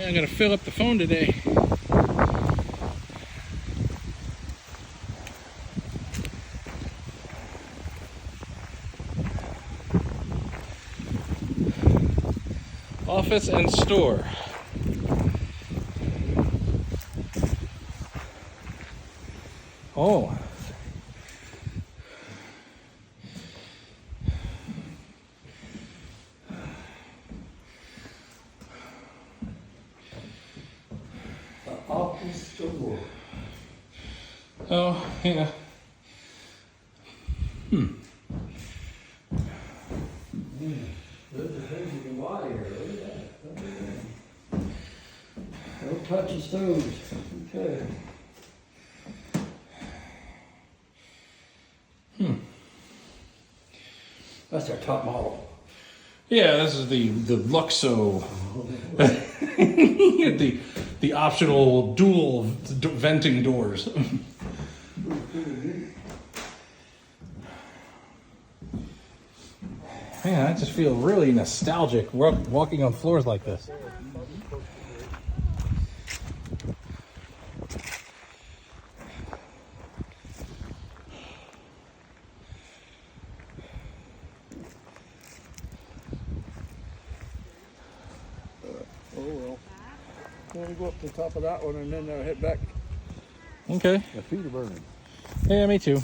I'm gonna fill up the phone today. Office and store. Oh. Office store. Oh, yeah. There's the things you can buy here. Look at that. Look at that. Don't touch the stoves. Okay. That's our top model. Yeah, this is the Luxo. the optional dual venting doors. Man, I just feel really nostalgic walking on floors like this. Oh well. I'm gonna go up to the top of that one and then head back. Okay. My feet are burning. Yeah, me too.